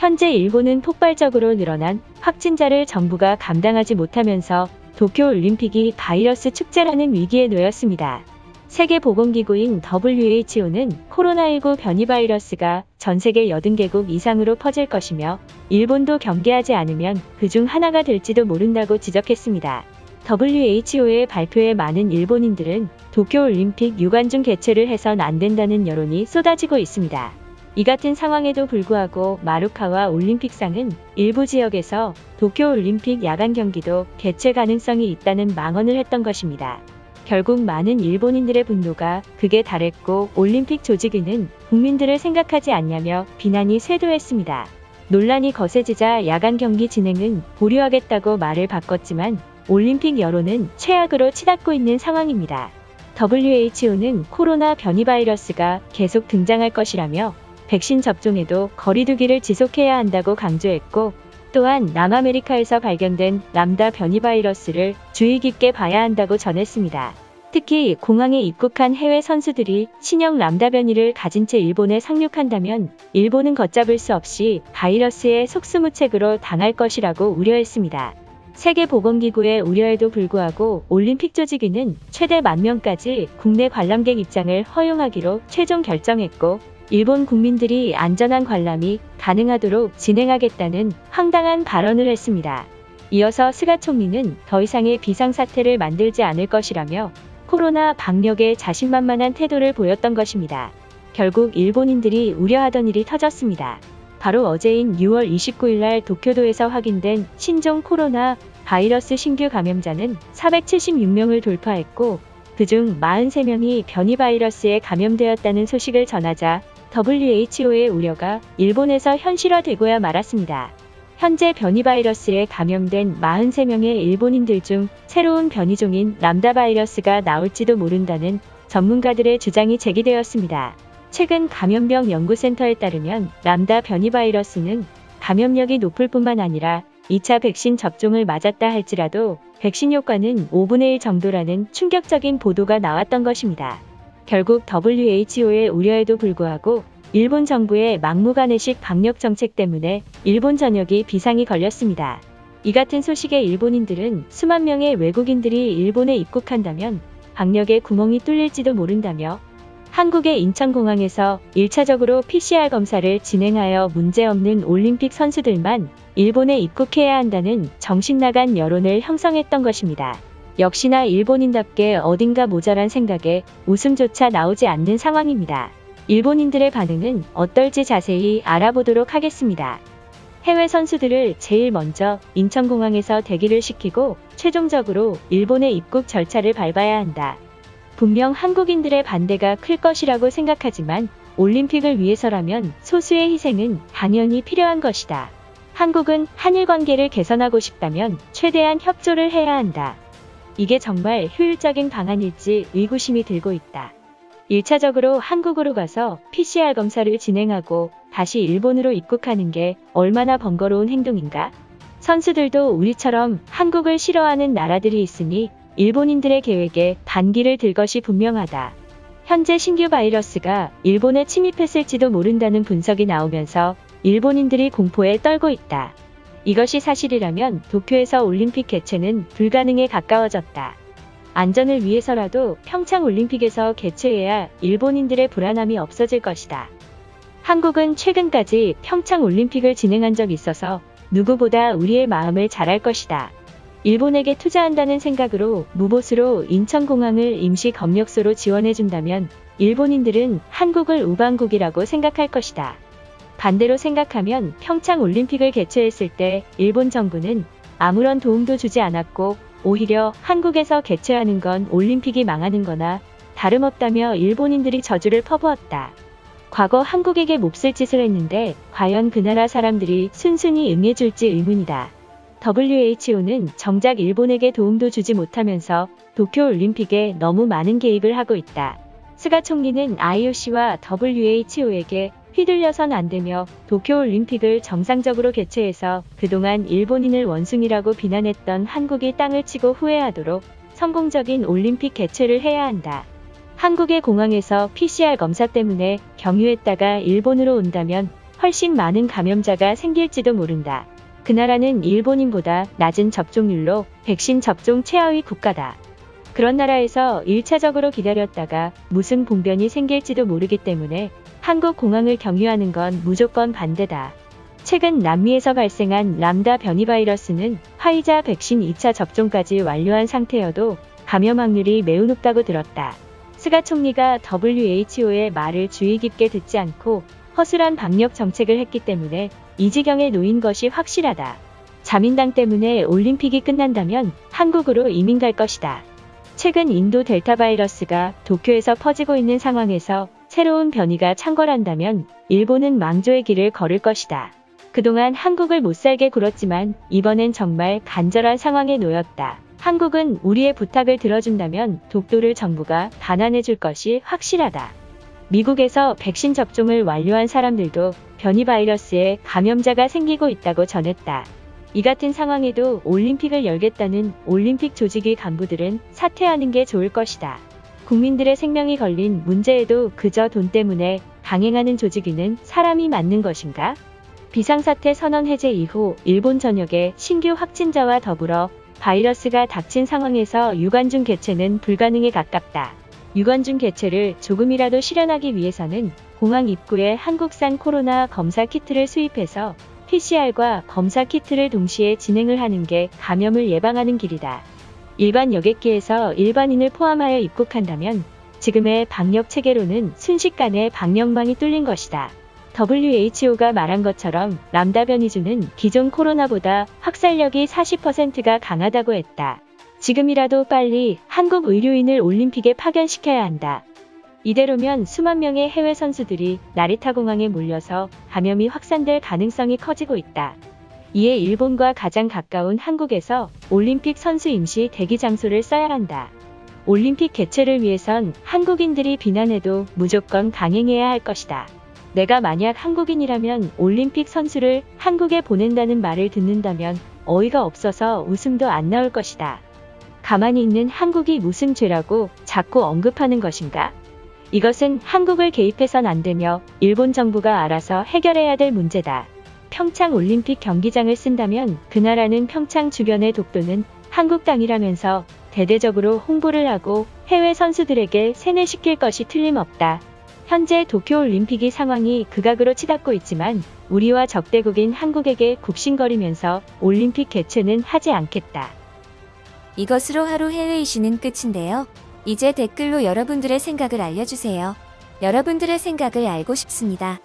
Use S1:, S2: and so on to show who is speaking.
S1: 현재 일본은 폭발적으로 늘어난 확진자를 정부가 감당하지 못하면서 도쿄올림픽이 바이러스 축제라는 위기에 놓였습니다. 세계보건기구인 WHO는 코로나19 변이 바이러스가 전 세계 80개국 이상으로 퍼질 것이며 일본도 경계하지 않으면 그중 하나가 될지도 모른다고 지적했습니다. WHO의 발표에 많은 일본인들은 도쿄올림픽 유관중 개최를 해선 안 된다는 여론이 쏟아지고 있습니다. 이 같은 상황에도 불구하고 마루카와 올림픽상은 일부 지역에서 도쿄올림픽 야간 경기도 개최 가능성이 있다는 망언을 했던 것입니다. 결국 많은 일본인들의 분노가 극에 달했고 올림픽 조직위는 국민들을 생각하지 않냐며 비난이 쇄도했습니다. 논란이 거세지자 야간 경기 진행은 보류하겠다고 말을 바꿨지만 올림픽 여론은 최악으로 치닫고 있는 상황입니다. WHO는 코로나 변이 바이러스가 계속 등장할 것이라며 백신 접종에도 거리두기를 지속해야 한다고 강조했고 또한 남아메리카에서 발견된 람다 변이 바이러스를 주의 깊게 봐야 한다고 전했습니다. 특히 공항에 입국한 해외 선수들이 신형 람다 변이를 가진 채 일본에 상륙한다면 일본은 걷잡을 수 없이 바이러스의 속수무책으로 당할 것이라고 우려했습니다. 세계보건기구의 우려에도 불구하고 올림픽 조직위는 최대 10,000명까지 국내 관람객 입장을 허용하기로 최종 결정했고 일본 국민들이 안전한 관람이 가능하도록 진행하겠다는 황당한 발언을 했습니다. 이어서 스가 총리는 더 이상의 비상사태를 만들지 않을 것이라며 코로나 방역에 자신만만한 태도를 보였던 것입니다. 결국 일본인들이 우려하던 일이 터졌습니다. 바로 어제인 6월 29일 날 도쿄도에서 확인된 신종 코로나 바이러스 신규 감염자는 476명을 돌파했고 그중 43명이 변이 바이러스에 감염되었다는 소식을 전하자 WHO의 우려가 일본에서 현실화되고야 말았습니다. 현재 변이 바이러스에 감염된 43명의 일본인들 중 새로운 변이종인 람다 바이러스가 나올지도 모른다는 전문가들의 주장이 제기되었습니다. 최근 감염병 연구센터에 따르면 람다 변이 바이러스는 감염력이 높을 뿐만 아니라 2차 백신 접종을 맞았다 할지라도 백신 효과는 5분의 1 정도라는 충격적인 보도가 나왔던 것입니다. 결국 WHO의 우려에도 불구하고 일본 정부의 막무가내식 방역 정책 때문에 일본 전역이 비상이 걸렸습니다. 이 같은 소식에 일본인들은 수만 명의 외국인들이 일본에 입국한다면 방역에 구멍이 뚫릴지도 모른다며 한국의 인천공항에서 1차적으로 PCR 검사를 진행하여 문제없는 올림픽 선수들만 일본에 입국해야 한다는 정신나간 여론을 형성했던 것입니다. 역시나 일본인답게 어딘가 모자란 생각에 웃음조차 나오지 않는 상황입니다. 일본인들의 반응은 어떨지 자세히 알아보도록 하겠습니다. 해외 선수들을 제일 먼저 인천공항에서 대기를 시키고 최종적으로 일본의 입국 절차를 밟아야 한다. 분명 한국인들의 반대가 클 것이라고 생각하지만 올림픽을 위해서라면 소수의 희생은 당연히 필요한 것이다. 한국은 한일 관계를 개선하고 싶다면 최대한 협조를 해야 한다. 이게 정말 효율적인 방안일지 의구심이 들고 있다. 1차적으로 한국으로 가서 PCR 검사를 진행하고 다시 일본으로 입국하는 게 얼마나 번거로운 행동인가? 선수들도 우리처럼 한국을 싫어하는 나라들이 있으니 일본인들의 계획에 반기를 들 것이 분명하다. 현재 신규 바이러스가 일본에 침입했을지도 모른다는 분석이 나오면서 일본인들이 공포에 떨고 있다. 이것이 사실이라면 도쿄에서 올림픽 개최는 불가능에 가까워졌다. 안전을 위해서라도 평창 올림픽에서 개최해야 일본인들의 불안함이 없어질 것이다. 한국은 최근까지 평창 올림픽을 진행한 적이 있어서 누구보다 우리의 마음을 잘 알 것이다. 일본에게 투자한다는 생각으로 무보수로 인천공항을 임시 검역소로 지원해준다면 일본인들은 한국을 우방국이라고 생각할 것이다. 반대로 생각하면 평창 올림픽을 개최했을 때 일본 정부는 아무런 도움도 주지 않았고 오히려 한국에서 개최하는 건 올림픽이 망하는 거나 다름없다며 일본인들이 저주를 퍼부었다. 과거 한국에게 몹쓸 짓을 했는데 과연 그 나라 사람들이 순순히 응해줄지 의문이다. WHO는 정작 일본에게 도움도 주지 못하면서 도쿄올림픽에 너무 많은 개입을 하고 있다. 스가 총리는 IOC와 WHO에게 휘둘려선 안 되며 도쿄올림픽을 정상적으로 개최해서 그동안 일본인을 원숭이라고 비난했던 한국이 땅을 치고 후회하도록 성공적인 올림픽 개최를 해야 한다. 한국의 공항에서 PCR 검사 때문에 경유했다가 일본으로 온다면 훨씬 많은 감염자가 생길지도 모른다. 그 나라는 일본인보다 낮은 접종률로 백신 접종 최하위 국가다. 그런 나라에서 1차적으로 기다렸다가 무슨 봉변이 생길지도 모르기 때문에 한국 공항을 경유하는 건 무조건 반대다. 최근 남미에서 발생한 람다 변이 바이러스는 화이자 백신 2차 접종까지 완료한 상태여도 감염 확률이 매우 높다고 들었다. 스가 총리가 WHO의 말을 주의 깊게 듣지 않고 허술한 방역 정책을 했기 때문에 이 지경에 놓인 것이 확실하다. 자민당 때문에 올림픽이 끝난다면 한국으로 이민 갈 것이다. 최근 인도 델타 바이러스가 도쿄에서 퍼지고 있는 상황에서 새로운 변이가 창궐한다면 일본은 망조의 길을 걸을 것이다. 그동안 한국을 못살게 굴었지만 이번엔 정말 간절한 상황에 놓였다. 한국은 우리의 부탁을 들어준다면 독도를 정부가 반환해줄 것이 확실하다. 미국에서 백신 접종을 완료한 사람들도 변이 바이러스에 감염자가 생기고 있다고 전했다. 이 같은 상황에도 올림픽을 열겠다는 올림픽 조직위 간부들은 사퇴하는 게 좋을 것이다. 국민들의 생명이 걸린 문제에도 그저 돈 때문에 강행하는 조직위는 사람이 맞는 것인가? 비상사태 선언 해제 이후 일본 전역의 신규 확진자와 더불어 바이러스가 닥친 상황에서 유관중 개최는 불가능에 가깝다. 유관중 개최를 조금이라도 실현하기 위해서는 공항 입구에 한국산 코로나 검사 키트를 수입해서 PCR과 검사 키트를 동시에 진행을 하는 게 감염을 예방하는 길이다. 일반 여객기에서 일반인을 포함하여 입국한다면 지금의 방역 체계로는 순식간에 방역망이 뚫린 것이다. WHO가 말한 것처럼 람다 변이주는 기존 코로나보다 확산력이 40%가 강하다고 했다. 지금이라도 빨리 한국 의료인을 올림픽에 파견시켜야 한다. 이대로면 수만 명의 해외 선수들이 나리타 공항에 몰려서 감염이 확산될 가능성이 커지고 있다. 이에 일본과 가장 가까운 한국에서 올림픽 선수 임시 대기 장소를 써야 한다. 올림픽 개최를 위해선 한국인들이 비난해도 무조건 강행해야 할 것이다. 내가 만약 한국인이라면 올림픽 선수를 한국에 보낸다는 말을 듣는다면 어이가 없어서 웃음도 안 나올 것이다. 가만히 있는 한국이 무슨 죄라고 자꾸 언급하는 것인가? 이것은 한국을 개입해선 안 되며 일본 정부가 알아서 해결해야 될 문제다. 평창 올림픽 경기장을 쓴다면 그 나라는 평창 주변의 독도는 한국 땅이라면서 대대적으로 홍보를 하고 해외 선수들에게 세뇌시킬 것이 틀림없다. 현재 도쿄올림픽이 상황이 극악으로 치닫고 있지만 우리와 적대국인 한국에게 굽신거리면서 올림픽 개최는 하지 않겠다.
S2: 이것으로 하루 해외 이슈는 끝인데요. 이제 댓글로 여러분들의 생각을 알려주세요. 여러분들의 생각을 알고 싶습니다.